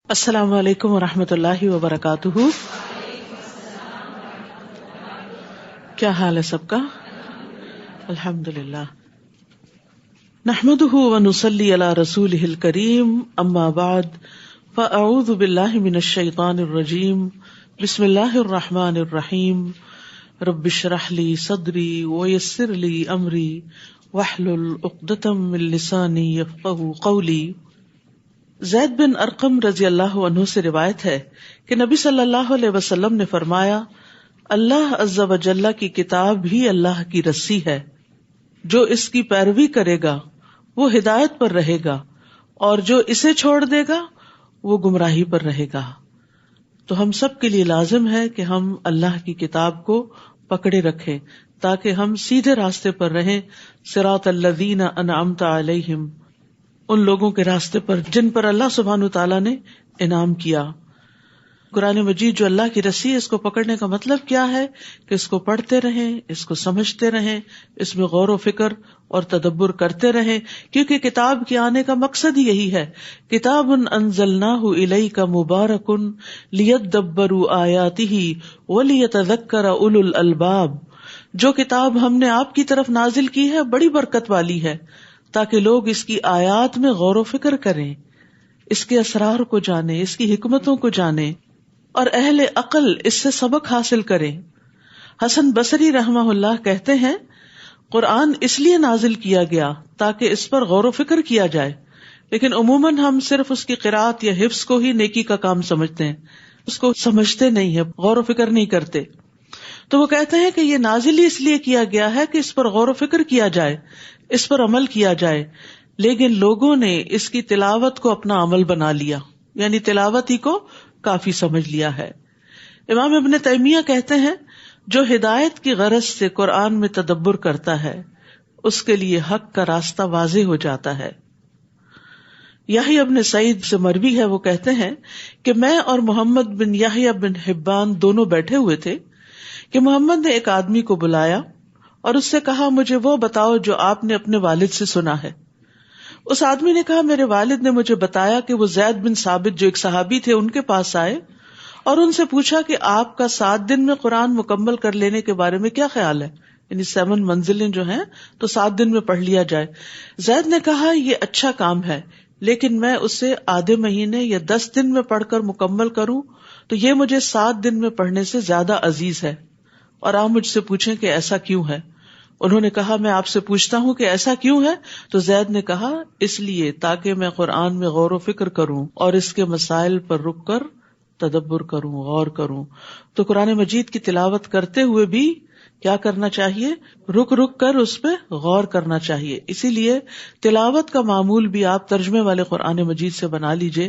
السلام علیکم ورحمۃ اللہ وبرکاتہ. کیا حال ہے سب کا؟ الحمدللہ. نحمده ونصلی علی رسولہ الکریم. اما بعد فاعوذ باللہ من الشیطان الرجیم. بسم اللہ الرحمن الرحیم. رب اشرح لی صدری ویسر لی امری واحلل عقدۃ من لسانی یفقہوا قولی. زید بن ارقم رضی اللہ عنہ سے روایت ہے کہ نبی صلی اللہ علیہ وسلم نے فرمایا، اللہ عز و جل کی کتاب ہی اللہ کی رسی ہے، جو اس کی پیروی کرے گا وہ ہدایت پر رہے گا اور جو اسے چھوڑ دے گا وہ گمراہی پر رہے گا. تو ہم سب کے لیے لازم ہے کہ ہم اللہ کی کتاب کو پکڑے رکھیں تاکہ ہم سیدھے راستے پر رہیں، صراط الذین انعمت علیہم، ان لوگوں کے راستے پر جن پر اللہ سبحانہ تعالیٰ نے انعام کیا. قرآن مجید جو اللہ کی رسی ہے، اس کو پکڑنے کا مطلب کیا ہے کہ اس کو پڑھتے رہیں، اس کو سمجھتے رہیں، اس میں غور و فکر اور تدبر کرتے رہیں، کیونکہ کتاب کے آنے کا مقصد ہی یہی ہے. کتاب انزلناہ الیک مبارک لیدبروا آیاتہ ولیتذکر اولو الالباب. جو کتاب ہم نے آپ کی طرف نازل کی ہے بڑی برکت والی ہے تاکہ لوگ اس کی آیات میں غور و فکر کریں، اس کے اسرار کو جانیں، اس کی حکمتوں کو جانیں اور اہل عقل اس سے سبق حاصل کریں. حسن بصری رحمہ اللہ کہتے ہیں، قرآن اس لیے نازل کیا گیا تاکہ اس پر غور و فکر کیا جائے، لیکن عموماً ہم صرف اس کی قرأت یا حفظ کو ہی نیکی کا کام سمجھتے ہیں، اس کو سمجھتے نہیں ہیں، غور و فکر نہیں کرتے. تو وہ کہتے ہیں کہ یہ نازل ہی اس لیے کیا گیا ہے کہ اس پر غور و فکر کیا جائے، اس پر عمل کیا جائے، لیکن لوگوں نے اس کی تلاوت کو اپنا عمل بنا لیا، یعنی تلاوت ہی کو کافی سمجھ لیا ہے. امام ابن تیمیہ کہتے ہیں، جو ہدایت کی غرض سے قرآن میں تدبر کرتا ہے اس کے لیے حق کا راستہ واضح ہو جاتا ہے. یحییٰ ابن سعید سے مروی ہے، وہ کہتے ہیں کہ میں اور محمد بن یحییٰ بن حبان دونوں بیٹھے ہوئے تھے کہ محمد نے ایک آدمی کو بلایا اور اس سے کہا، مجھے وہ بتاؤ جو آپ نے اپنے والد سے سنا ہے. اس آدمی نے کہا، میرے والد نے مجھے بتایا کہ وہ زید بن ثابت جو ایک صحابی تھے ان کے پاس آئے اور ان سے پوچھا کہ آپ کا 7 دن میں قرآن مکمل کر لینے کے بارے میں کیا خیال ہے، یعنی 7 منزلیں جو ہیں تو 7 دن میں پڑھ لیا جائے. زید نے کہا، یہ اچھا کام ہے، لیکن میں اسے آدھے مہینے یا 10 دن میں پڑھ کر مکمل کروں تو یہ مجھے 7 دن میں پڑھنے سے زیادہ عزیز ہے، اور آپ مجھ سے پوچھیں کہ ایسا کیوں ہے. انہوں نے کہا، میں آپ سے پوچھتا ہوں کہ ایسا کیوں ہے؟ تو زید نے کہا، اس لیے تاکہ میں قرآن میں غور و فکر کروں اور اس کے مسائل پر رک کر تدبر کروں، غور کروں. تو قرآن مجید کی تلاوت کرتے ہوئے بھی کیا کرنا چاہیے؟ رک رک کر اس پہ غور کرنا چاہیے. اسی لیے تلاوت کا معمول بھی آپ ترجمے والے قرآن مجید سے بنا لیجئے،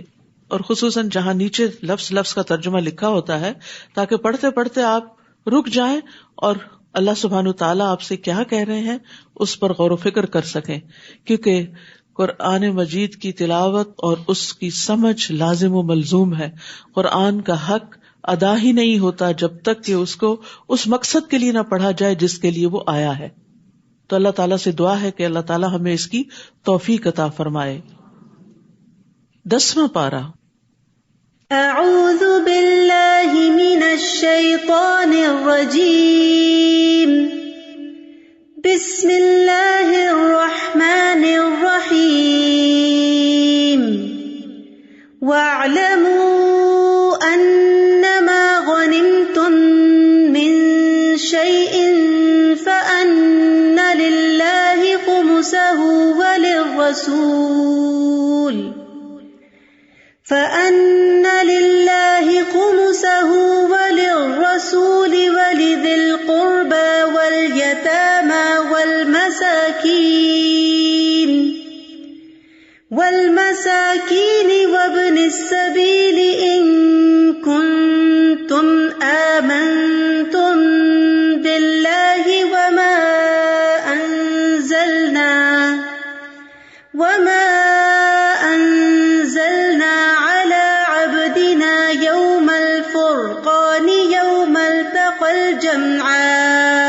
اور خصوصاً جہاں نیچے لفظ لفظ کا ترجمہ لکھا ہوتا ہے، تاکہ پڑھتے پڑھتے آپ رک جائیں اور اللہ سبحانہ تعالیٰ آپ سے کیا کہہ رہے ہیں اس پر غور و فکر کر سکیں. کیونکہ قرآن مجید کی تلاوت اور اس کی سمجھ لازم و ملزوم ہے. قرآن کا حق ادا ہی نہیں ہوتا جب تک کہ اس کو اس مقصد کے لیے نہ پڑھا جائے جس کے لیے وہ آیا ہے. تو اللہ تعالیٰ سے دعا ہے کہ اللہ تعالیٰ ہمیں اس کی توفیق عطا فرمائے. 10واں پارہ. اعوذ باللہ من الشیطان الرجیم. بسم اللہ الرحمن الرحیم. واعلموا انما غنمتم من شیء فان للہ خمسہ وللرسول ولذي القربى واليتامى والمساكين وابن السبيل إن كنتم آمنتم بالله وما أنزلنا على عبدنا يوم الفرقان يوم التقى الجمعان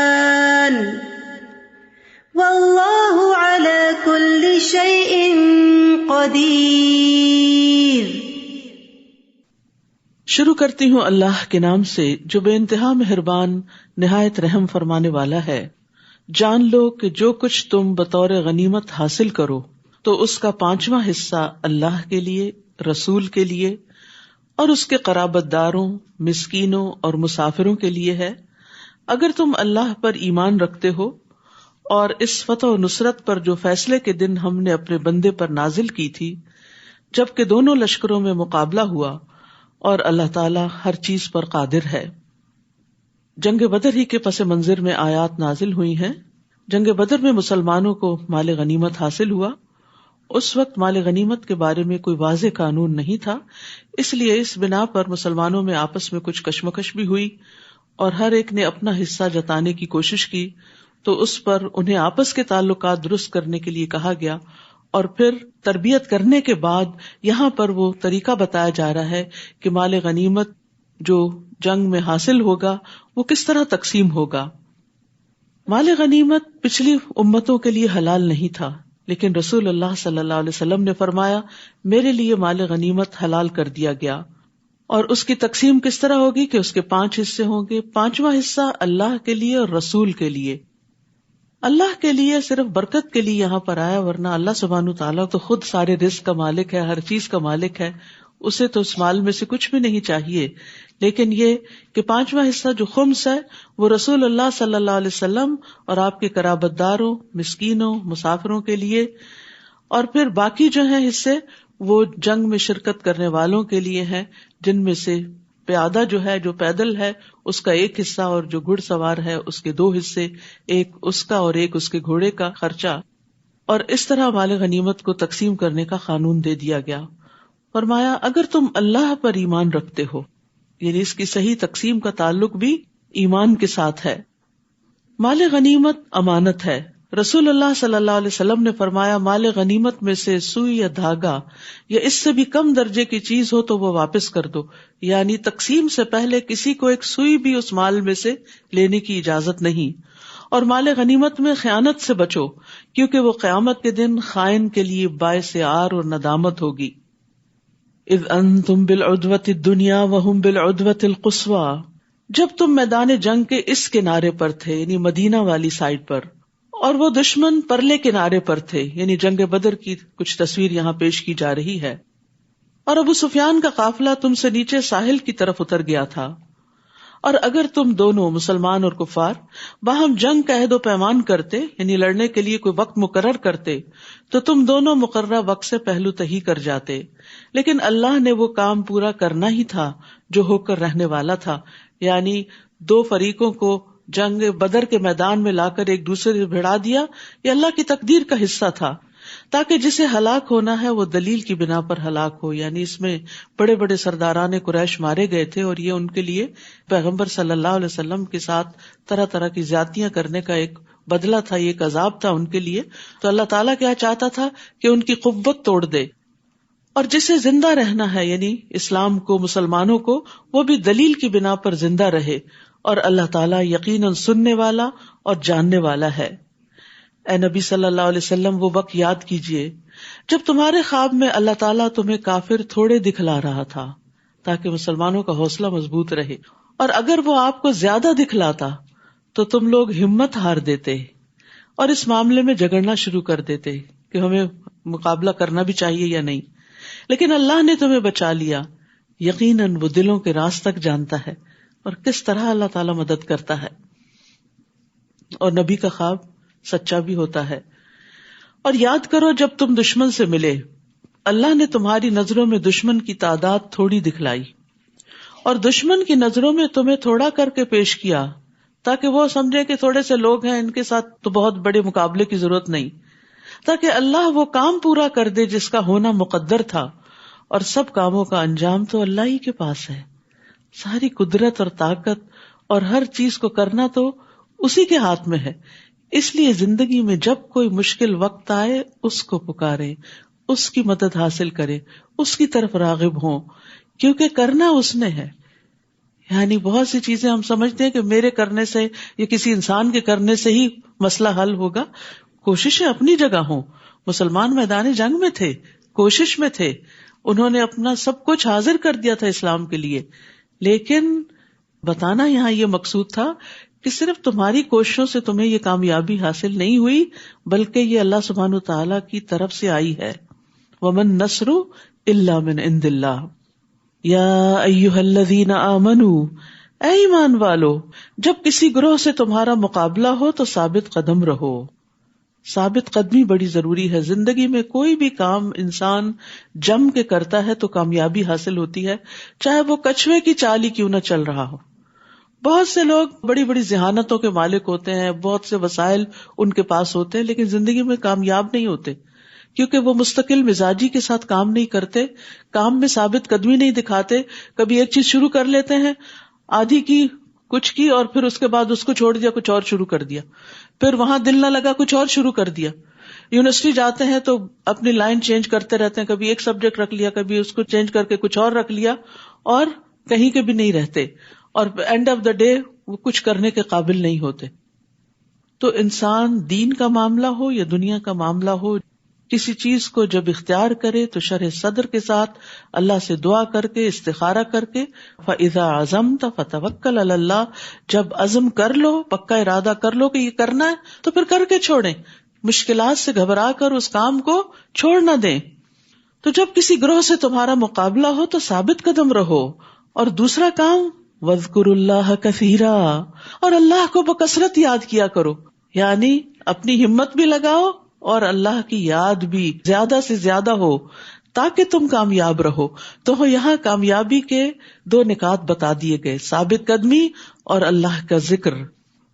والله على كل شيء قدیر. شروع کرتی ہوں اللہ کے نام سے جو بے انتہا مہربان نہایت رحم فرمانے والا ہے۔ جان لو کہ جو کچھ تم بطور غنیمت حاصل کرو تو اس کا 5واں حصہ اللہ کے لیے، رسول کے لیے اور اس کے قرابت داروں، مسکینوں اور مسافروں کے لیے ہے۔ اگر تم اللہ پر ایمان رکھتے ہو اور اس فتح و نصرت پر جو فیصلے کے دن ہم نے اپنے بندے پر نازل کی تھی، جبکہ دونوں لشکروں میں مقابلہ ہوا، اور اللہ تعالیٰ ہر چیز پر قادر ہے۔ جنگ بدر ہی کے پس منظر میں آیات نازل ہوئی ہیں۔ جنگ بدر میں مسلمانوں کو مال غنیمت حاصل ہوا۔ اس وقت مال غنیمت کے بارے میں کوئی واضح قانون نہیں تھا، اس لیے اس بنا پر مسلمانوں میں آپس میں کچھ کشمکش بھی ہوئی اور ہر ایک نے اپنا حصہ جتانے کی کوشش کی، تو اس پر انہیں آپس کے تعلقات درست کرنے کے لیے کہا گیا، اور پھر تربیت کرنے کے بعد یہاں پر وہ طریقہ بتایا جا رہا ہے کہ مال غنیمت جو جنگ میں حاصل ہوگا وہ کس طرح تقسیم ہوگا۔ مال غنیمت پچھلی امتوں کے لیے حلال نہیں تھا، لیکن رسول اللہ صلی اللہ علیہ وسلم نے فرمایا میرے لیے مال غنیمت حلال کر دیا گیا، اور اس کی تقسیم کس طرح ہوگی کہ اس کے 5 حصے ہوں گے۔ 5واں حصہ اللہ کے لیے اور رسول کے لیے۔ اللہ کے لیے صرف برکت کے لیے یہاں پر آیا، ورنہ اللہ سبحانہ تعالیٰ تو خود سارے رزق کا مالک ہے، ہر چیز کا مالک ہے، اسے تو اس مال میں سے کچھ بھی نہیں چاہیے۔ لیکن یہ کہ 5واں حصہ جو خمس ہے وہ رسول اللہ صلی اللہ علیہ وسلم اور آپ کے قرابت داروں، مسکینوں، مسافروں کے لیے، اور پھر باقی جو ہیں حصے وہ جنگ میں شرکت کرنے والوں کے لیے ہیں، جن میں سے پیادہ جو ہے، جو پیدل ہے، اس کا 1 حصہ، اور جو گھڑ سوار ہے اس کے 2 حصے، ایک اس کا اور ایک اس کے گھوڑے کا خرچہ۔ اور اس طرح مال غنیمت کو تقسیم کرنے کا قانون دے دیا گیا۔ فرمایا اگر تم اللہ پر ایمان رکھتے ہو، یعنی اس کی صحیح تقسیم کا تعلق بھی ایمان کے ساتھ ہے۔ مال غنیمت امانت ہے۔ رسول اللہ صلی اللہ علیہ وسلم نے فرمایا مال غنیمت میں سے سوئی یا دھاگا یا اس سے بھی کم درجے کی چیز ہو تو وہ واپس کر دو، یعنی تقسیم سے پہلے کسی کو ایک سوئی بھی اس مال میں سے لینے کی اجازت نہیں۔ اور مال غنیمت میں خیانت سے بچو، کیونکہ وہ قیامت کے دن خائن کے لیے باعث عار اور ندامت ہوگی۔ اذ انتم بالعدوۃ الدنیا وہم بالعدوۃ القصویٰ، جب تم میدان جنگ کے اس کنارے پر تھے، یعنی مدینہ والی سائڈ پر، اور وہ دشمن پرلے کنارے پر تھے، یعنی جنگ بدر کی کچھ تصویر یہاں پیش کی جا رہی ہے۔ اور ابو سفیان کا قافلہ تم سے نیچے ساحل کی طرف اتر گیا تھا، اور اگر تم دونوں مسلمان اور کفار باہم جنگ کا عہد و پیمان کرتے، یعنی لڑنے کے لیے کوئی وقت مقرر کرتے، تو تم دونوں مقررہ وقت سے پہلو تہی کر جاتے، لیکن اللہ نے وہ کام پورا کرنا ہی تھا جو ہو کر رہنے والا تھا، یعنی 2 فریقوں کو جنگ بدر کے میدان میں لا کر ایک دوسرے سے بھڑا دیا، یہ اللہ کی تقدیر کا حصہ تھا، تاکہ جسے ہلاک ہونا ہے وہ دلیل کی بنا پر ہلاک ہو۔ یعنی اس میں بڑے بڑے سرداران قریش مارے گئے تھے، اور یہ ان کے لیے پیغمبر صلی اللہ علیہ وسلم کے ساتھ طرح طرح کی زیادتیاں کرنے کا ایک بدلہ تھا، یہ ایک عذاب تھا ان کے لیے۔ تو اللہ تعالیٰ کیا چاہتا تھا کہ ان کی قوت توڑ دے، اور جسے زندہ رہنا ہے یعنی اسلام کو، مسلمانوں کو، وہ بھی دلیل کی بنا پر زندہ رہے، اور اللہ تعالیٰ یقیناً سننے والا اور جاننے والا ہے۔ اے نبی صلی اللہ علیہ وسلم وہ وقت یاد کیجئے جب تمہارے خواب میں اللہ تعالیٰ تمہیں کافر تھوڑے دکھلا رہا تھا تاکہ مسلمانوں کا حوصلہ مضبوط رہے، اور اگر وہ آپ کو زیادہ دکھلاتا تو تم لوگ ہمت ہار دیتے اور اس معاملے میں جھگڑنا شروع کر دیتے کہ ہمیں مقابلہ کرنا بھی چاہیے یا نہیں، لیکن اللہ نے تمہیں بچا لیا۔ یقیناً وہ دلوں کے راز تک جانتا ہے اور کس طرح اللہ تعالیٰ مدد کرتا ہے، اور نبی کا خواب سچا بھی ہوتا ہے۔ اور یاد کرو جب تم دشمن سے ملے، اللہ نے تمہاری نظروں میں دشمن کی تعداد تھوڑی دکھلائی اور دشمن کی نظروں میں تمہیں تھوڑا کر کے پیش کیا، تاکہ وہ سمجھے کہ تھوڑے سے لوگ ہیں، ان کے ساتھ تو بہت بڑے مقابلے کی ضرورت نہیں، تاکہ اللہ وہ کام پورا کر دے جس کا ہونا مقدر تھا، اور سب کاموں کا انجام تو اللہ ہی کے پاس ہے۔ ساری قدرت اور طاقت اور ہر چیز کو کرنا تو اسی کے ہاتھ میں ہے۔ اس لیے زندگی میں جب کوئی مشکل وقت آئے اس کو پکارے، اس کی مدد حاصل کرے، اس کی طرف راغب ہوں، کیونکہ کرنا اس نے ہے۔ یعنی بہت سی چیزیں ہم سمجھتے ہیں کہ میرے کرنے سے یا کسی انسان کے کرنے سے ہی مسئلہ حل ہوگا۔ کوششیں اپنی جگہ ہوں، مسلمان میدان جنگ میں تھے، کوشش میں تھے، انہوں نے اپنا سب کچھ حاضر کر دیا تھا اسلام کے لیے، لیکن بتانا یہاں یہ مقصود تھا کہ صرف تمہاری کوششوں سے تمہیں یہ کامیابی حاصل نہیں ہوئی، بلکہ یہ اللہ سبحانہ وتعالی کی طرف سے آئی ہے. وَمَن النَّصْرُ إِلَّا مِنْ عِنْدِ اللَّهِ يَا أَيُّهَا الَّذِينَ آمَنُوا، اے ایمان والو، جب کسی گروہ سے تمہارا مقابلہ ہو تو ثابت قدم رہو. ثابت قدمی بڑی ضروری ہے. زندگی میں کوئی بھی کام انسان جم کے کرتا ہے تو کامیابی حاصل ہوتی ہے، چاہے وہ کچھوے کی چال ہی کیوں نہ چل رہا ہو. بہت سے لوگ بڑی بڑی ذہانتوں کے مالک ہوتے ہیں، بہت سے وسائل ان کے پاس ہوتے ہیں، لیکن زندگی میں کامیاب نہیں ہوتے، کیونکہ وہ مستقل مزاجی کے ساتھ کام نہیں کرتے، کام میں ثابت قدمی نہیں دکھاتے. کبھی ایک چیز شروع کر لیتے ہیں، آدھی کی، کچھ کی، اور پھر اس کے بعد اس کو چھوڑ دیا، کچھ اور شروع کر دیا، پھر وہاں دل نہ لگا، کچھ اور شروع کر دیا. یونیورسٹی جاتے ہیں تو اپنی لائن چینج کرتے رہتے ہیں، کبھی ایک سبجیکٹ رکھ لیا، کبھی اس کو چینج کر کے کچھ اور رکھ لیا، اور کہیں کے بھی نہیں رہتے، اور اینڈ آف دا ڈے وہ کچھ کرنے کے قابل نہیں ہوتے. تو انسان دین کا معاملہ ہو یا دنیا کا معاملہ ہو، کسی چیز کو جب اختیار کرے تو شرح صدر کے ساتھ اللہ سے دعا کر کے، استخارہ کر کے، فَإِذَا عَزَمْتَ فَتَوَكَّلْ عَلَى اللَّهِ، جب عزم کر لو، پکا ارادہ کر لو کہ یہ کرنا ہے تو پھر کر کے چھوڑیں، مشکلات سے گھبرا کر اس کام کو چھوڑ نہ دیں. تو جب کسی گروہ سے تمہارا مقابلہ ہو تو ثابت قدم رہو. اور دوسرا کام، وَاذْكُرُوا اللَّهَ كَثِيرًا، اور اللہ کو بکثرت یاد کیا کرو، یعنی اپنی ہمت بھی لگاؤ اور اللہ کی یاد بھی زیادہ سے زیادہ ہو تاکہ تم کامیاب رہو. تو یہاں کامیابی کے 2 نکات بتا دیے گئے، ثابت قدمی اور اللہ کا ذکر،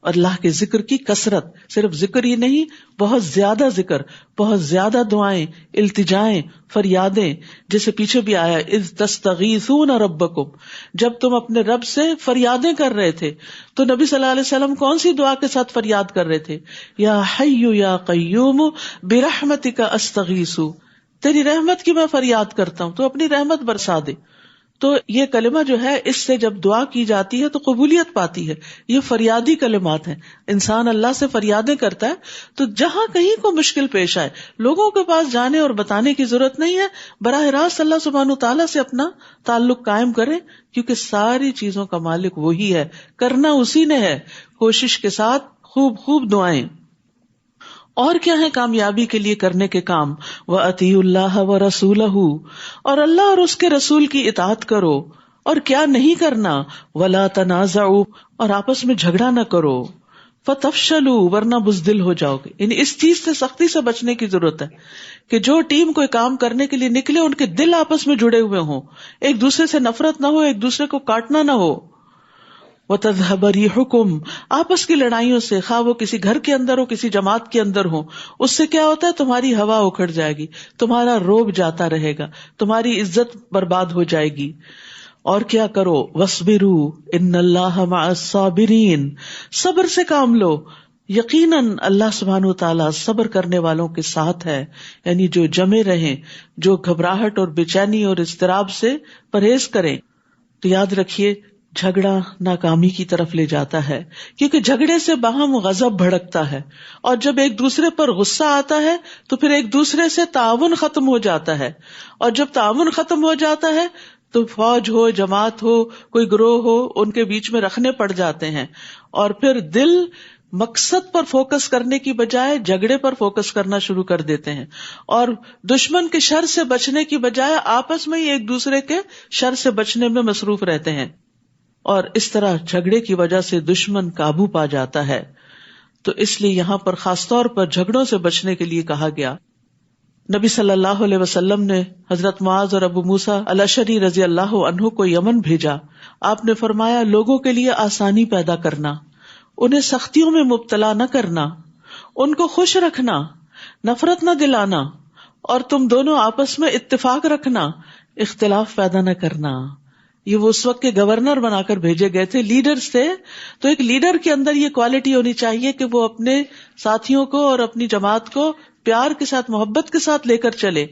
اور اللہ کے ذکر کی کثرت. صرف ذکر ہی نہیں، بہت زیادہ ذکر، بہت زیادہ دعائیں، التجائیں، فریادیں، جیسے پیچھے بھی آیا اذ تستغیثون ربکم، جب تم اپنے رب سے فریادیں کر رہے تھے. تو نبی صلی اللہ علیہ وسلم کون سی دعا کے ساتھ فریاد کر رہے تھے؟ یا حی یا قیوم برحمتک استغیث، تیری رحمت کی میں فریاد کرتا ہوں، تو اپنی رحمت برسا دے. تو یہ کلمہ جو ہے، اس سے جب دعا کی جاتی ہے تو قبولیت پاتی ہے. یہ فریادی کلمات ہیں. انسان اللہ سے فریادیں کرتا ہے تو جہاں کہیں کو مشکل پیش آئے، لوگوں کے پاس جانے اور بتانے کی ضرورت نہیں ہے، براہ راست اللہ سبحانہ تعالیٰ سے اپنا تعلق قائم کرے، کیونکہ ساری چیزوں کا مالک وہی ہے، کرنا اسی نے ہے. کوشش کے ساتھ خوب دعائیں. اور کیا ہے کامیابی کے لیے کرنے کے کام؟ وَأَطِيعُوا اللَّهَ وَرَسُولَهُ، اور اللہ اور اس کے رسول کی اطاعت کرو. اور کیا نہیں کرنا؟ وَلَا تَنَازَعُوا، اور آپس میں جھگڑا نہ کرو. فَتَفْشَلُوا، ورنہ بزدل ہو جاؤ گے. یعنی اس چیز سے سختی سے بچنے کی ضرورت ہے کہ جو ٹیم کوئی کام کرنے کے لیے نکلے ان کے دل آپس میں جڑے ہوئے ہوں، ایک دوسرے سے نفرت نہ ہو، ایک دوسرے کو کاٹنا نہ ہو. وَتَذْهَبَ رِيحُكُمْ، آپس کی لڑائیوں سے، خواہ وہ کسی گھر کے اندر ہو، کسی جماعت کے اندر ہو، اس سے کیا ہوتا ہے؟ تمہاری ہوا اکھڑ جائے گی، تمہارا روب جاتا رہے گا، تمہاری عزت برباد ہو جائے گی. اور کیا کرو؟ وَاصْبِرُوا إِنَّ اللَّهَ مَعَ الصَّابِرِينَ، صبر سے کام لو، یقیناً اللہ سبحانہ وتعالیٰ صبر کرنے والوں کے ساتھ ہے. یعنی جو جمے رہیں، جو گھبراہٹ اور بے چینی اور اضطراب سے پرہیز کریں. تو یاد رکھیے، جھگڑا ناکامی کی طرف لے جاتا ہے، کیونکہ جھگڑے سے باہم غضب بھڑکتا ہے، اور جب ایک دوسرے پر غصہ آتا ہے تو پھر ایک دوسرے سے تعاون ختم ہو جاتا ہے، اور جب تعاون ختم ہو جاتا ہے تو فوج ہو، جماعت ہو، کوئی گروہ ہو، ان کے بیچ میں رکھنے پڑ جاتے ہیں، اور پھر دل مقصد پر فوکس کرنے کی بجائے جھگڑے پر فوکس کرنا شروع کر دیتے ہیں، اور دشمن کے شر سے بچنے کی بجائے آپس میں ہی ایک دوسرے کے شر سے بچنے میں مصروف رہتے ہیں، اور اس طرح جھگڑے کی وجہ سے دشمن قابو پا جاتا ہے. تو اس لیے یہاں پر خاص طور پر جھگڑوں سے بچنے کے لیے کہا گیا. نبی صلی اللہ علیہ وسلم نے حضرت معاذ اور ابو موسیٰ الاشعری رضی اللہ عنہ کو یمن بھیجا. آپ نے فرمایا، لوگوں کے لیے آسانی پیدا کرنا، انہیں سختیوں میں مبتلا نہ کرنا، ان کو خوش رکھنا، نفرت نہ دلانا، اور تم دونوں آپس میں اتفاق رکھنا، اختلاف پیدا نہ کرنا. یہ وہ اس وقت کے گورنر بنا کر بھیجے گئے تھے، لیڈرز تھے. تو ایک لیڈر کے اندر یہ کوالٹی ہونی چاہیے کہ وہ اپنے ساتھیوں کو اور اپنی جماعت کو پیار کے ساتھ، محبت کے ساتھ لے کر چلے،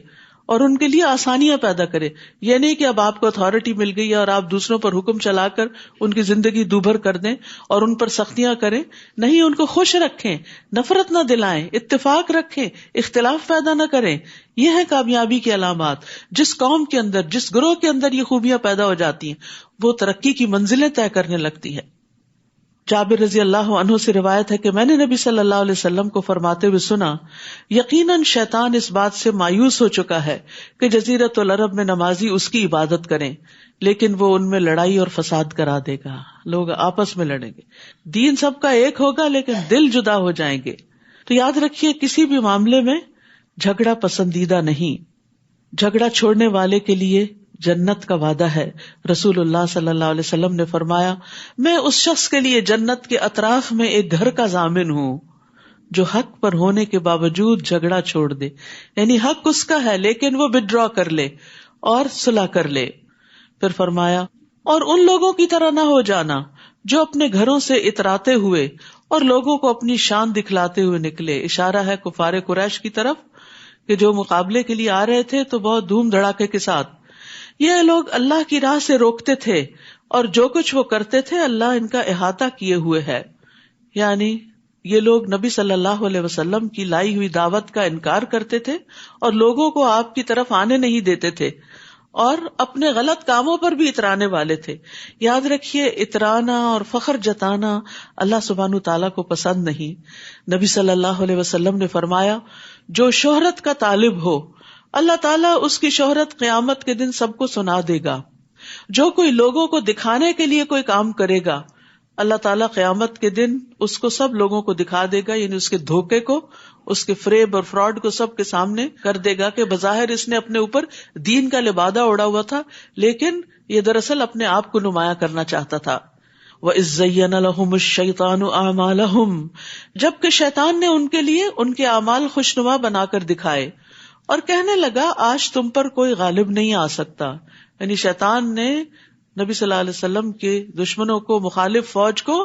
اور ان کے لیے آسانیاں پیدا کرے. یہ نہیں کہ اب آپ کو اتھارٹی مل گئی ہے اور آپ دوسروں پر حکم چلا کر ان کی زندگی دوبھر کر دیں اور ان پر سختیاں کریں. نہیں، ان کو خوش رکھیں، نفرت نہ دلائیں، اتفاق رکھیں، اختلاف پیدا نہ کریں. یہ ہے کامیابی کی علامات. جس قوم کے اندر، جس گروہ کے اندر یہ خوبیاں پیدا ہو جاتی ہیں وہ ترقی کی منزلیں طے کرنے لگتی ہے. جابر رضی اللہ عنہ سے روایت ہے کہ میں نے نبی صلی اللہ علیہ وسلم کو فرماتے ہوئے سنا، یقیناً شیطان اس بات سے مایوس ہو چکا ہے کہ جزیرۃ العرب میں نمازی اس کی عبادت کریں، لیکن وہ ان میں لڑائی اور فساد کرا دے گا. لوگ آپس میں لڑیں گے، دین سب کا ایک ہوگا لیکن دل جدا ہو جائیں گے. تو یاد رکھیے، کسی بھی معاملے میں جھگڑا پسندیدہ نہیں. جھگڑا چھوڑنے والے کے لیے جنت کا وعدہ ہے. رسول اللہ صلی اللہ علیہ وسلم نے فرمایا، میں اس شخص کے لیے جنت کے اطراف میں ایک گھر کا ضامن ہوں جو حق پر ہونے کے باوجود جھگڑا چھوڑ دے. یعنی حق اس کا ہے لیکن وہ withdraw کر لے اور صلح کر لے. پھر فرمایا، اور ان لوگوں کی طرح نہ ہو جانا جو اپنے گھروں سے اتراتے ہوئے اور لوگوں کو اپنی شان دکھلاتے ہوئے نکلے. اشارہ ہے کفار قریش کی طرف کہ جو مقابلے کے لیے آ رہے تھے تو بہت دھوم دھڑاکے کے ساتھ. یہ لوگ اللہ کی راہ سے روکتے تھے اور جو کچھ وہ کرتے تھے اللہ ان کا احاطہ کیے ہوئے ہے. یعنی یہ لوگ نبی صلی اللہ علیہ وسلم کی لائی ہوئی دعوت کا انکار کرتے تھے اور لوگوں کو آپ کی طرف آنے نہیں دیتے تھے اور اپنے غلط کاموں پر بھی اترانے والے تھے. یاد رکھیے، اترانا اور فخر جتانا اللہ سبحانہ تعالیٰ کو پسند نہیں. نبی صلی اللہ علیہ وسلم نے فرمایا، جو شہرت کا طالب ہو اللہ تعالیٰ اس کی شہرت قیامت کے دن سب کو سنا دے گا. جو کوئی لوگوں کو دکھانے کے لیے کوئی کام کرے گا اللہ تعالیٰ قیامت کے دن اس کو سب لوگوں کو دکھا دے گا. یعنی اس کے دھوکے کو، اس کے فریب اور فراڈ کو سب کے سامنے کر دے گا کہ بظاہر اس نے اپنے اوپر دین کا لبادہ اوڑا ہوا تھا لیکن یہ دراصل اپنے آپ کو نمایاں کرنا چاہتا تھا. وَإِذْ زَيَّنَ لَهُمُ الشَّيْطَانُ أَعْمَالَهُمْ، جبکہ شیطان نے ان کے لیے ان کے اعمال خوشنما بنا کر دکھائے اور کہنے لگا آج تم پر کوئی غالب نہیں آ سکتا. یعنی شیطان نے نبی صلی اللہ علیہ وسلم کے دشمنوں کو، مخالف فوج کو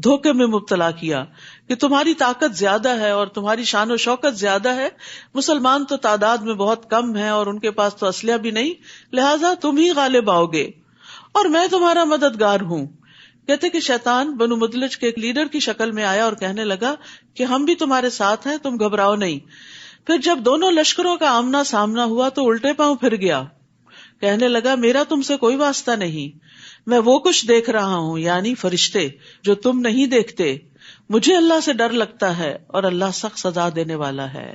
دھوکے میں مبتلا کیا کہ تمہاری طاقت زیادہ ہے اور تمہاری شان و شوکت زیادہ ہے، مسلمان تو تعداد میں بہت کم ہیں اور ان کے پاس تو اسلحہ بھی نہیں، لہٰذا تم ہی غالب آؤ گے اور میں تمہارا مددگار ہوں. کہتے کہ شیطان بنو مدلج کے ایک لیڈر کی شکل میں آیا اور کہنے لگا کہ ہم بھی تمہارے ساتھ ہیں، تم گھبراؤ نہیں. پھر جب دونوں لشکروں کا آمنا سامنا ہوا تو الٹے پاؤں پھر گیا، کہنے لگا میرا تم سے کوئی واسطہ نہیں، میں وہ کچھ دیکھ رہا ہوں یعنی فرشتے جو تم نہیں دیکھتے. مجھے اللہ سے ڈر لگتا ہے اور اللہ سخت سزا دینے والا ہے.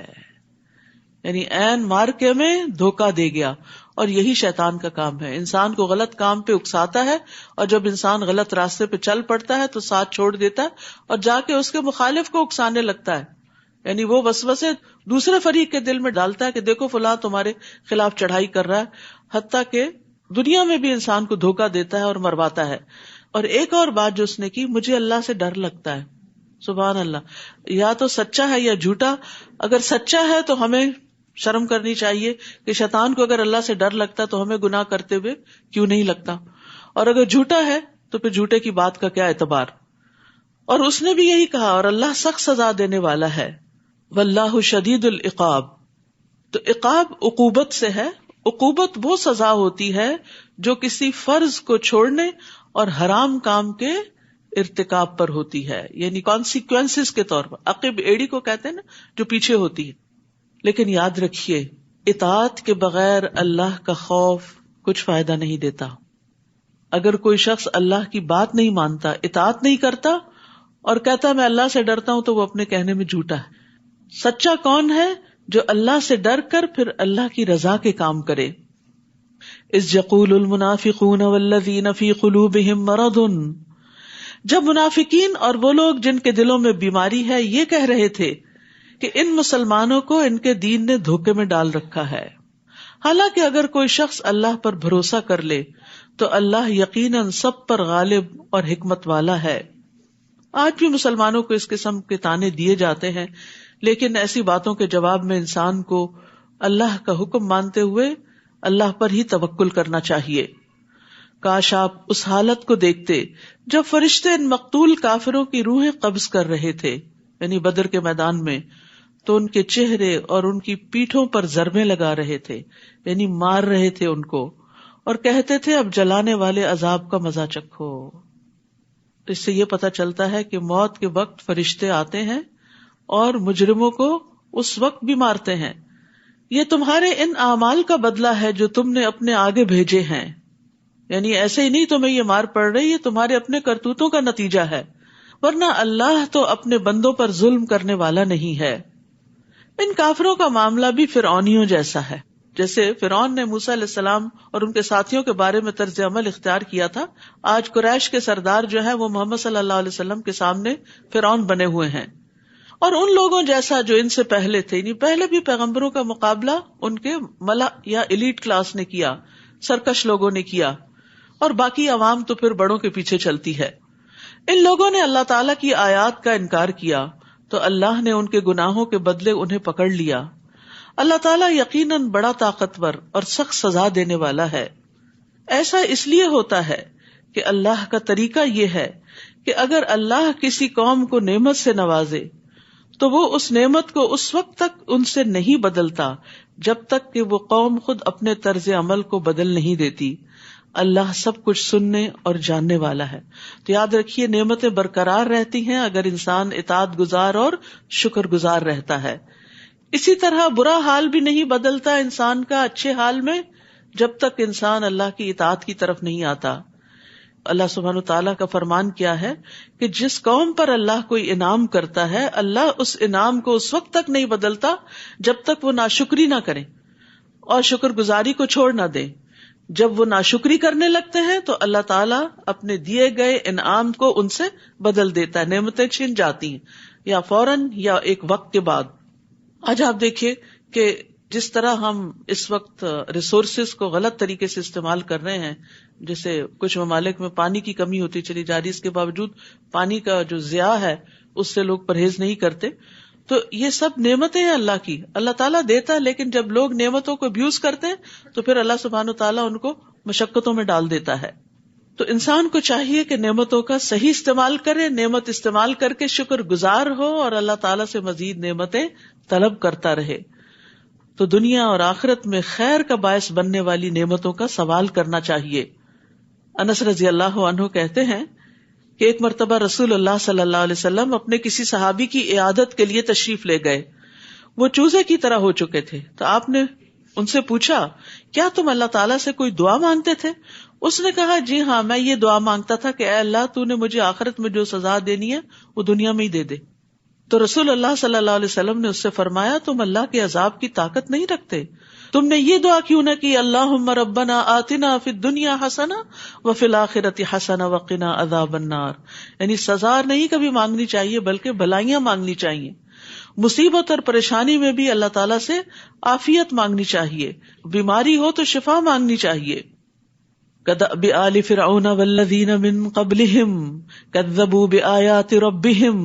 یعنی عین مارکے میں دھوکہ دے گیا. اور یہی شیطان کا کام ہے، انسان کو غلط کام پہ اکساتا ہے اور جب انسان غلط راستے پہ چل پڑتا ہے تو ساتھ چھوڑ دیتا ہے اور جا کے اس کے مخالف کو اکسانے لگتا ہے. یعنی وہ وسوسے دوسرے فریق کے دل میں ڈالتا ہے کہ دیکھو فلاں تمہارے خلاف چڑھائی کر رہا ہے، حتیٰ کہ دنیا میں بھی انسان کو دھوکہ دیتا ہے اور مرواتا ہے. اور ایک اور بات جو اس نے کی، مجھے اللہ سے ڈر لگتا ہے. سبحان اللہ، یا تو سچا ہے یا جھوٹا. اگر سچا ہے تو ہمیں شرم کرنی چاہیے کہ شیطان کو اگر اللہ سے ڈر لگتا تو ہمیں گناہ کرتے ہوئے کیوں نہیں لگتا، اور اگر جھوٹا ہے تو پھر جھوٹے کی بات کا کیا اعتبار. اور اس نے بھی یہی کہا، اور اللہ سخت سزا دینے والا ہے. واللہ شدید العقاب. تو عقاب عقوبت سے ہے. عقوبت وہ سزا ہوتی ہے جو کسی فرض کو چھوڑنے اور حرام کام کے ارتکاب پر ہوتی ہے، یعنی کانسیکوینسز کے طور پر. عقب ایڑی کو کہتے ہیں نا، جو پیچھے ہوتی ہے. لیکن یاد رکھیے، اطاعت کے بغیر اللہ کا خوف کچھ فائدہ نہیں دیتا. اگر کوئی شخص اللہ کی بات نہیں مانتا، اطاعت نہیں کرتا اور کہتا میں اللہ سے ڈرتا ہوں، تو وہ اپنے کہنے میں جھوٹا ہے. سچا کون ہے؟ جو اللہ سے ڈر کر پھر اللہ کی رضا کے کام کرے. اذ یقول المنافقون والذین فی قلوبہم مرض، جب منافقین اور وہ لوگ جن کے دلوں میں بیماری ہے یہ کہہ رہے تھے کہ ان مسلمانوں کو ان کے دین نے دھوکے میں ڈال رکھا ہے. حالانکہ اگر کوئی شخص اللہ پر بھروسہ کر لے تو اللہ یقیناً سب پر غالب اور حکمت والا ہے. آج بھی مسلمانوں کو اس قسم کے طعنے دیے جاتے ہیں، لیکن ایسی باتوں کے جواب میں انسان کو اللہ کا حکم مانتے ہوئے اللہ پر ہی توکل کرنا چاہیے. کاش آپ اس حالت کو دیکھتے جب فرشتے ان مقتول کافروں کی روحیں قبض کر رہے تھے، یعنی بدر کے میدان میں. تو ان کے چہرے اور ان کی پیٹھوں پر ضربیں لگا رہے تھے، یعنی مار رہے تھے ان کو، اور کہتے تھے اب جلانے والے عذاب کا مزہ چکھو۔ اس سے یہ پتہ چلتا ہے کہ موت کے وقت فرشتے آتے ہیں اور مجرموں کو اس وقت بھی مارتے ہیں۔ یہ تمہارے ان اعمال کا بدلہ ہے جو تم نے اپنے آگے بھیجے ہیں، یعنی ایسے ہی نہیں تمہیں یہ مار پڑ رہی، یہ تمہارے اپنے کرتوتوں کا نتیجہ ہے، ورنہ اللہ تو اپنے بندوں پر ظلم کرنے والا نہیں ہے۔ ان کافروں کا معاملہ بھی فرعونیوں جیسا ہے، جیسے فرعون نے موسیٰ علیہ السلام اور ان کے ساتھیوں کے بارے میں طرز عمل اختیار کیا تھا، آج قریش کے سردار جو ہے وہ محمد صلی اللہ علیہ وسلم کے سامنے فرعون بنے ہوئے ہیں۔ اور ان لوگوں جیسا جو ان سے پہلے تھے، یعنی پہلے بھی پیغمبروں کا مقابلہ ان کے ملا یا ایلیٹ کلاس نے کیا، سرکش لوگوں نے کیا، اور باقی عوام تو پھر بڑوں کے پیچھے چلتی ہے۔ ان لوگوں نے اللہ تعالیٰ کی آیات کا انکار کیا تو اللہ نے ان کے گناہوں کے بدلے انہیں پکڑ لیا۔ اللہ تعالیٰ یقیناً بڑا طاقتور اور سخت سزا دینے والا ہے۔ ایسا اس لیے ہوتا ہے کہ اللہ کا طریقہ یہ ہے کہ اگر اللہ کسی قوم کو نعمت سے نوازے تو وہ اس نعمت کو اس وقت تک ان سے نہیں بدلتا جب تک کہ وہ قوم خود اپنے طرز عمل کو بدل نہیں دیتی۔ اللہ سب کچھ سننے اور جاننے والا ہے۔ تو یاد رکھیے نعمتیں برقرار رہتی ہیں اگر انسان اطاعت گزار اور شکر گزار رہتا ہے۔ اسی طرح برا حال بھی نہیں بدلتا انسان کا اچھے حال میں جب تک انسان اللہ کی اطاعت کی طرف نہیں آتا۔ اللہ سبحانہ تعالیٰ کا فرمان کیا ہے کہ جس قوم پر اللہ کوئی انعام کرتا ہے اللہ اس انعام کو اس وقت تک نہیں بدلتا جب تک وہ ناشکری نہ کریں اور شکر گزاری کو چھوڑ نہ دیں۔ جب وہ ناشکری کرنے لگتے ہیں تو اللہ تعالیٰ اپنے دیے گئے انعام کو ان سے بدل دیتا ہے، نعمتیں چھن جاتی ہیں یا فوراً یا ایک وقت کے بعد۔ آج آپ دیکھیے کہ جس طرح ہم اس وقت ریسورسز کو غلط طریقے سے استعمال کر رہے ہیں، جیسے کچھ ممالک میں پانی کی کمی ہوتی چلی جا رہی، اس کے باوجود پانی کا جو ضیاع ہے اس سے لوگ پرہیز نہیں کرتے، تو یہ سب نعمتیں ہیں اللہ کی، اللہ تعالیٰ دیتا ہے، لیکن جب لوگ نعمتوں کو ابیوز کرتے ہیں تو پھر اللہ سبحانہ تعالیٰ ان کو مشقتوں میں ڈال دیتا ہے۔ تو انسان کو چاہیے کہ نعمتوں کا صحیح استعمال کرے، نعمت استعمال کر کے شکر گزار ہو اور اللہ تعالیٰ سے مزید نعمتیں طلب کرتا رہے، تو دنیا اور آخرت میں خیر کا باعث بننے والی نعمتوں کا سوال کرنا چاہیے۔ انس رضی اللہ عنہ کہتے ہیں کہ ایک مرتبہ رسول اللہ صلی اللہ علیہ وسلم اپنے کسی صحابی کی عیادت کے لیے تشریف لے گئے۔ وہ چوزے کی طرح ہو چکے تھے، تو آپ نے ان سے پوچھا کیا تم اللہ تعالیٰ سے کوئی دعا مانگتے تھے؟ اس نے کہا جی ہاں، میں یہ دعا مانگتا تھا کہ اے اللہ تو نے مجھے آخرت میں جو سزا دینی ہے وہ دنیا میں ہی دے دے۔ تو رسول اللہ صلی اللہ علیہ وسلم نے اس سے فرمایا تم اللہ کے عذاب کی طاقت نہیں رکھتے؟ تم نے یہ دعا کیوں نہ کی اللہم ربنا آتنا فی الدنیا حسنہ وفی الآخرۃ حسنہ وقنا عذاب النار، یعنی سزا نہیں کبھی مانگنی چاہیے بلکہ بھلائیاں مانگنی چاہیے۔ مصیبت اور پریشانی میں بھی اللہ تعالیٰ سے عافیت مانگنی چاہیے، بیماری ہو تو شفا مانگنی چاہیے۔ کدأب آل فرعون والذین من قبلہم کذبوا بآیات ربہم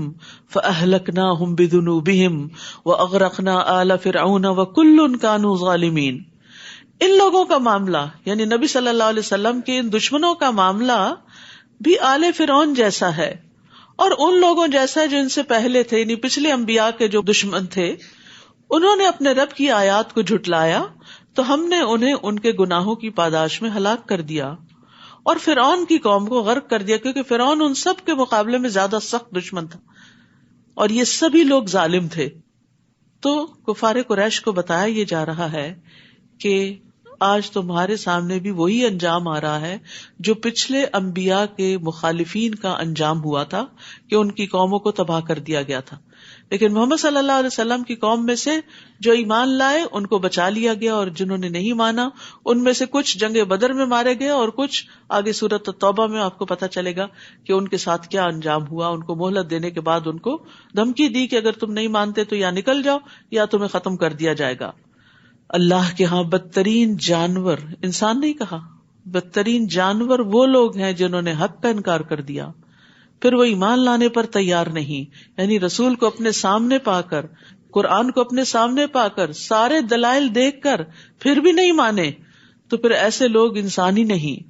فأہلکناہم بذنوبہم واغرقنا آل فرعون وکل کانوا ظالمین۔ ان لوگوں کا معاملہ یعنی نبی صلی اللہ علیہ وسلم کے ان دشمنوں کا معاملہ بھی آل فرعون جیسا ہے اور ان لوگوں جیسا جو ان سے پہلے تھے، یعنی پچھلے انبیاء کے جو دشمن تھے، انہوں نے اپنے رب کی آیات کو جھٹلایا تو ہم نے انہیں ان کے گناہوں کی پاداش میں ہلاک کر دیا اور فرعون کی قوم کو غرق کر دیا، کیونکہ فرعون ان سب کے مقابلے میں زیادہ سخت دشمن تھا اور یہ سبھی لوگ ظالم تھے۔ تو کفار قریش کو بتایا یہ جا رہا ہے کہ آج تمہارے سامنے بھی وہی انجام آ رہا ہے جو پچھلے انبیاء کے مخالفین کا انجام ہوا تھا کہ ان کی قوموں کو تباہ کر دیا گیا تھا، لیکن محمد صلی اللہ علیہ وسلم کی قوم میں سے جو ایمان لائے ان کو بچا لیا گیا اور جنہوں نے نہیں مانا ان میں سے کچھ جنگ بدر میں مارے گئے اور کچھ آگے سورۃ توبہ میں آپ کو پتہ چلے گا کہ ان کے ساتھ کیا انجام ہوا۔ ان کو مہلت دینے کے بعد ان کو دھمکی دی کہ اگر تم نہیں مانتے تو یا نکل جاؤ یا تمہیں ختم کر دیا جائے گا۔ اللہ کے ہاں بدترین جانور، انسان نہیں کہا، بدترین جانور وہ لوگ ہیں جنہوں نے حق کا انکار کر دیا، پھر وہ ایمان لانے پر تیار نہیں، یعنی رسول کو اپنے سامنے پا کر، قرآن کو اپنے سامنے پا کر، سارے دلائل دیکھ کر پھر بھی نہیں مانے، تو پھر ایسے لوگ انسان ہی نہیں۔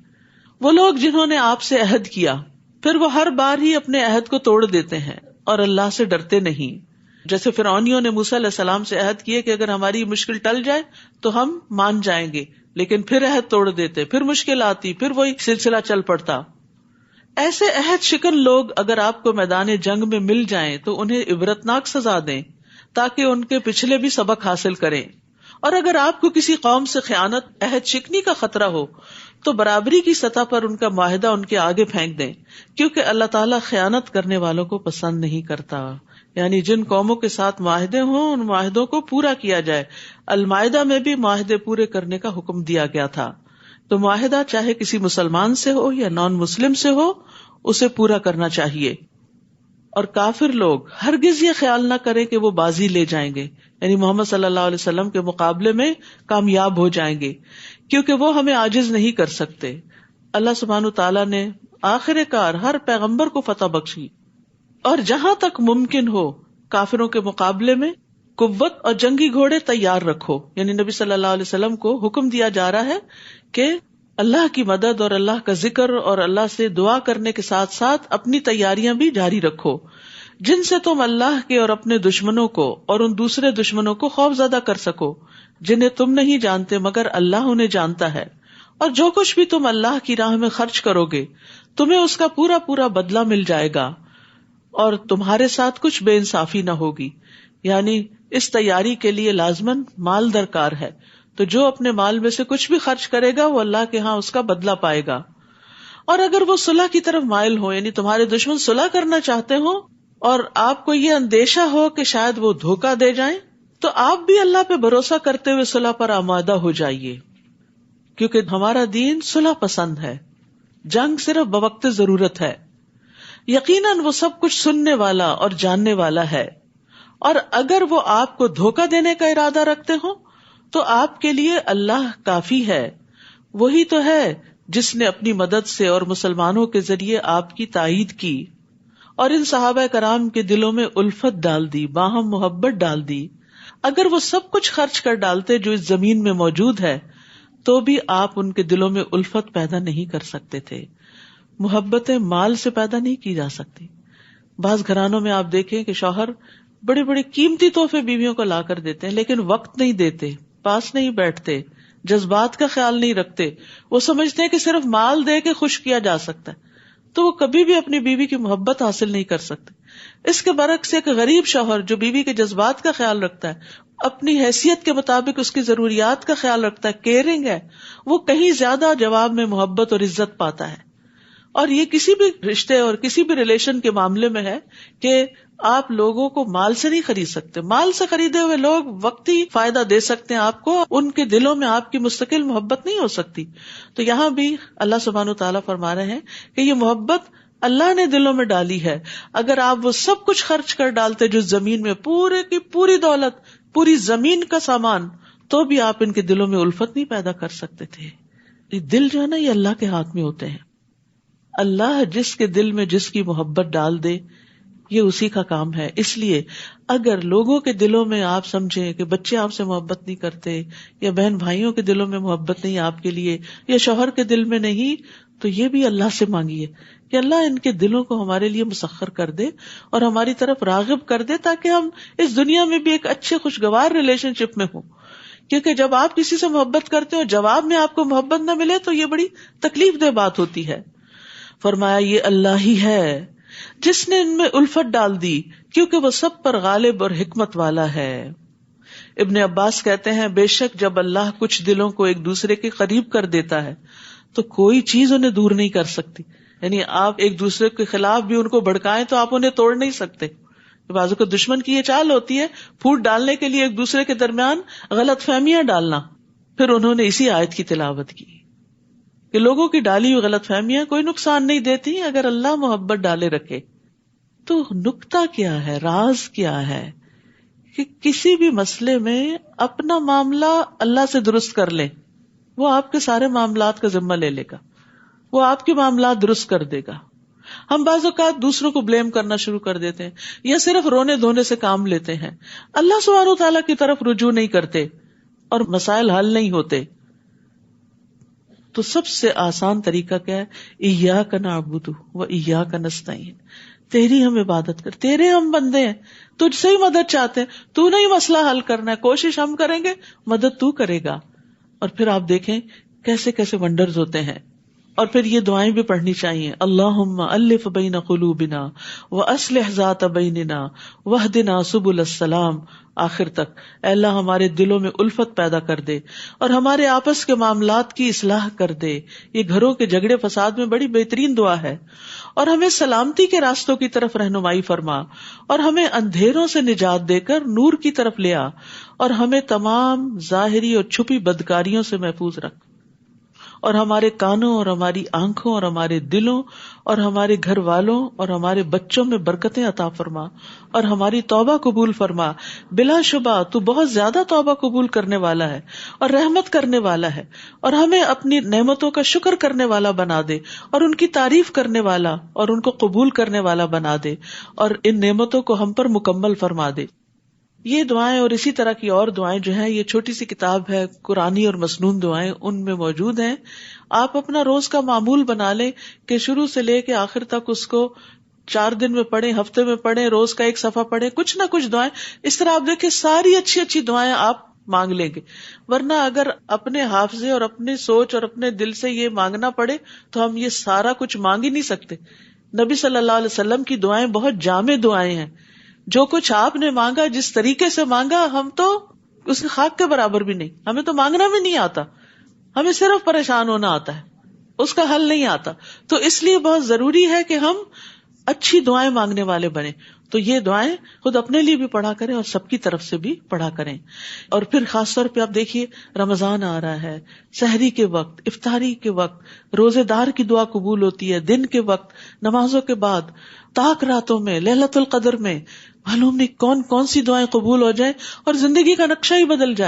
وہ لوگ جنہوں نے آپ سے عہد کیا پھر وہ ہر بار ہی اپنے عہد کو توڑ دیتے ہیں اور اللہ سے ڈرتے نہیں۔ جیسے فرعونیوں نے موسیٰ علیہ السلام سے عہد کیے کہ اگر ہماری مشکل ٹل جائے تو ہم مان جائیں گے، لیکن پھر عہد توڑ دیتے، پھر مشکل آتی، پھر وہی سلسلہ چل پڑتا. ایسے عہد شکن لوگ اگر آپ کو میدان جنگ میں مل جائیں تو انہیں عبرتناک سزا دیں تاکہ ان کے پچھلے بھی سبق حاصل کریں. اور اگر آپ کو کسی قوم سے خیانت، عہد شکنی کا خطرہ ہو تو برابری کی سطح پر ان کا معاہدہ ان کے آگے پھینک دیں، کیونکہ اللہ تعالیٰ خیانت کرنے والوں کو پسند نہیں کرتا. یعنی جن قوموں کے ساتھ معاہدے ہوں ان معاہدوں کو پورا کیا جائے. المائدہ میں بھی معاہدے پورے کرنے کا حکم دیا گیا تھا. تو معاہدہ چاہے کسی مسلمان سے ہو یا نان مسلم سے ہو، اسے پورا کرنا چاہیے. اور کافر لوگ ہرگز یہ خیال نہ کریں کہ وہ بازی لے جائیں گے، یعنی محمد صلی اللہ علیہ وسلم کے مقابلے میں کامیاب ہو جائیں گے، کیونکہ وہ ہمیں عاجز نہیں کر سکتے. اللہ سبحانہ تعالیٰ نے آخر کار ہر پیغمبر کو فتح بخشی. اور جہاں تک ممکن ہو کافروں کے مقابلے میں قوت اور جنگی گھوڑے تیار رکھو. یعنی نبی صلی اللہ علیہ وسلم کو حکم دیا جا رہا ہے کہ اللہ کی مدد اور اللہ کا ذکر اور اللہ سے دعا کرنے کے ساتھ ساتھ اپنی تیاریاں بھی جاری رکھو، جن سے تم اللہ کے اور اپنے دشمنوں کو اور ان دوسرے دشمنوں کو خوف زدہ کر سکو جنہیں تم نہیں جانتے مگر اللہ انہیں جانتا ہے. اور جو کچھ بھی تم اللہ کی راہ میں خرچ کرو گے تمہیں اس کا پورا پورا بدلہ مل جائے گا اور تمہارے ساتھ کچھ بے انصافی نہ ہوگی. یعنی اس تیاری کے لیے لازماً مال درکار ہے، تو جو اپنے مال میں سے کچھ بھی خرچ کرے گا وہ اللہ کے ہاں اس کا بدلہ پائے گا. اور اگر وہ صلح کی طرف مائل ہو، یعنی تمہارے دشمن صلح کرنا چاہتے ہو اور آپ کو یہ اندیشہ ہو کہ شاید وہ دھوکہ دے جائیں، تو آپ بھی اللہ پہ بھروسہ کرتے ہوئے صلح پر آمادہ ہو جائیے، کیونکہ ہمارا دین صلح پسند ہے. جنگ صرف بوقت ضرورت ہے. یقیناً وہ سب کچھ سننے والا اور جاننے والا ہے. اور اگر وہ آپ کو دھوکہ دینے کا ارادہ رکھتے ہوں تو آپ کے لیے اللہ کافی ہے. وہی تو ہے جس نے اپنی مدد سے اور مسلمانوں کے ذریعے آپ کی تائید کی اور ان صحابہ کرام کے دلوں میں الفت ڈال دی، باہم محبت ڈال دی. اگر وہ سب کچھ خرچ کر ڈالتے جو اس زمین میں موجود ہے تو بھی آپ ان کے دلوں میں الفت پیدا نہیں کر سکتے تھے. محبتیں مال سے پیدا نہیں کی جا سکتی. بعض گھرانوں میں آپ دیکھیں کہ شوہر بڑے بڑے قیمتی تحفے بیویوں کو لا کر دیتے ہیں لیکن وقت نہیں دیتے، پاس نہیں بیٹھتے، جذبات کا خیال نہیں رکھتے. وہ سمجھتے ہیں کہ صرف مال دے کے خوش کیا جا سکتا ہے، تو وہ کبھی بھی اپنی بیوی کی محبت حاصل نہیں کر سکتے. اس کے برعکس ایک غریب شوہر جو بیوی کے جذبات کا خیال رکھتا ہے، اپنی حیثیت کے مطابق اس کی ضروریات کا خیال رکھتا ہے، کیئرنگ ہے، وہ کہیں زیادہ جواب میں محبت اور عزت پاتا ہے. اور یہ کسی بھی رشتے اور کسی بھی ریلیشن کے معاملے میں ہے کہ آپ لوگوں کو مال سے نہیں خرید سکتے. مال سے خریدے ہوئے لوگ وقتی فائدہ دے سکتے ہیں آپ کو، ان کے دلوں میں آپ کی مستقل محبت نہیں ہو سکتی. تو یہاں بھی اللہ سبحانہ وتعالیٰ فرما رہے ہیں کہ یہ محبت اللہ نے دلوں میں ڈالی ہے. اگر آپ وہ سب کچھ خرچ کر ڈالتے جو زمین میں، پورے کی پوری دولت، پوری زمین کا سامان، تو بھی آپ ان کے دلوں میں الفت نہیں پیدا کر سکتے تھے. یہ دل جو ہے نا، یہ اللہ کے ہاتھ میں ہوتے ہیں. اللہ جس کے دل میں جس کی محبت ڈال دے، یہ اسی کا کام ہے. اس لیے اگر لوگوں کے دلوں میں آپ سمجھیں کہ بچے آپ سے محبت نہیں کرتے، یا بہن بھائیوں کے دلوں میں محبت نہیں آپ کے لیے، یا شوہر کے دل میں نہیں، تو یہ بھی اللہ سے مانگیے کہ اللہ ان کے دلوں کو ہمارے لیے مسخر کر دے اور ہماری طرف راغب کر دے، تاکہ ہم اس دنیا میں بھی ایک اچھے خوشگوار ریلیشن شپ میں ہوں. کیونکہ جب آپ کسی سے محبت کرتے ہو، جواب میں آپ کو محبت نہ ملے تو یہ بڑی تکلیف دہ بات ہوتی ہے. فرمایا یہ اللہ ہی ہے جس نے ان میں الفت ڈال دی، کیونکہ وہ سب پر غالب اور حکمت والا ہے. ابن عباس کہتے ہیں بے شک جب اللہ کچھ دلوں کو ایک دوسرے کے قریب کر دیتا ہے تو کوئی چیز انہیں دور نہیں کر سکتی. یعنی آپ ایک دوسرے کے خلاف بھی ان کو بھڑکائیں تو آپ انہیں توڑ نہیں سکتے. بازو کو دشمن کی یہ چال ہوتی ہے پھوٹ ڈالنے کے لیے ایک دوسرے کے درمیان غلط فہمیاں ڈالنا. پھر انہوں نے اسی آیت کی تلاوت کی کہ لوگوں کی ڈالی ہوئی غلط فہمیاں کوئی نقصان نہیں دیتی اگر اللہ محبت ڈالے رکھے. تو نکتہ کیا ہے، راز کیا ہے کہ کسی بھی مسئلے میں اپنا معاملہ اللہ سے درست کر لیں، وہ آپ کے سارے معاملات کا ذمہ لے لے گا، وہ آپ کے معاملات درست کر دے گا. ہم بعض اوقات دوسروں کو بلیم کرنا شروع کر دیتے ہیں یا صرف رونے دھونے سے کام لیتے ہیں، اللہ سبحانہ وتعالیٰ کی طرف رجوع نہیں کرتے اور مسائل حل نہیں ہوتے. تو سب سے آسان طریقہ کیا ہے؟ ایاک نعبد و ایاک نستعین. تیری ہم عبادت کر، تیرے ہم بندے ہیں، تجھ سے ہی مدد چاہتے ہیں، تو نہیں مسئلہ حل کرنا ہے، کوشش ہم کریں گے، مدد تو کرے گا. اور پھر آپ دیکھیں کیسے کیسے ونڈرز ہوتے ہیں. اور پھر یہ دعائیں بھی پڑھنی چاہیے، اللہم الف بین قلوبنا واصلح ذات بیننا واہدنا سبل السلام، آخر تک. اے اللہ ہمارے دلوں میں الفت پیدا کر دے اور ہمارے آپس کے معاملات کی اصلاح کر دے. یہ گھروں کے جھگڑے فساد میں بڑی بہترین دعا ہے. اور ہمیں سلامتی کے راستوں کی طرف رہنمائی فرما اور ہمیں اندھیروں سے نجات دے کر نور کی طرف لے آ اور ہمیں تمام ظاہری اور چھپی بدکاریوں سے محفوظ رکھ. اور ہمارے کانوں اور ہماری آنکھوں اور ہمارے دلوں اور ہمارے گھر والوں اور ہمارے بچوں میں برکتیں عطا فرما اور ہماری توبہ قبول فرما. بلا شبہ تو بہت زیادہ توبہ قبول کرنے والا ہے اور رحمت کرنے والا ہے، اور ہمیں اپنی نعمتوں کا شکر کرنے والا بنا دے اور ان کی تعریف کرنے والا اور ان کو قبول کرنے والا بنا دے اور ان نعمتوں کو ہم پر مکمل فرما دے. یہ دعائیں اور اسی طرح کی اور دعائیں جو ہیں، یہ چھوٹی سی کتاب ہے قرآنی اور مسنون دعائیں، ان میں موجود ہیں. آپ اپنا روز کا معمول بنا لیں کہ شروع سے لے کے آخر تک اس کو 4 دن میں پڑھیں، ہفتے میں پڑھیں، روز کا 1 صفحہ پڑھیں، کچھ نہ کچھ دعائیں. اس طرح آپ دیکھیں ساری اچھی اچھی دعائیں آپ مانگ لیں گے. ورنہ اگر اپنے حافظے اور اپنی سوچ اور اپنے دل سے یہ مانگنا پڑے تو ہم یہ سارا کچھ مانگ ہی نہیں سکتے. نبی صلی اللہ علیہ وسلم کی دعائیں بہت جامع دعائیں ہیں. جو کچھ آپ نے مانگا، جس طریقے سے مانگا، ہم تو اس خاک کے برابر بھی نہیں. ہمیں تو مانگنا بھی نہیں آتا، ہمیں صرف پریشان ہونا آتا ہے، اس کا حل نہیں آتا. تو اس لیے بہت ضروری ہے کہ ہم اچھی دعائیں مانگنے والے بنیں. تو یہ دعائیں خود اپنے لیے بھی پڑھا کریں اور سب کی طرف سے بھی پڑھا کریں. اور پھر خاص طور پہ آپ دیکھیے رمضان آ رہا ہے، سحری کے وقت، افطاری کے وقت روزے دار کی دعا قبول ہوتی ہے، دن کے وقت، نمازوں کے بعد، طاق راتوں میں، لیلۃ القدر میں. معلوم نہیں کون کون سی دعائیں قبول ہو جائیں اور زندگی کا نقشہ ہی بدل جائے.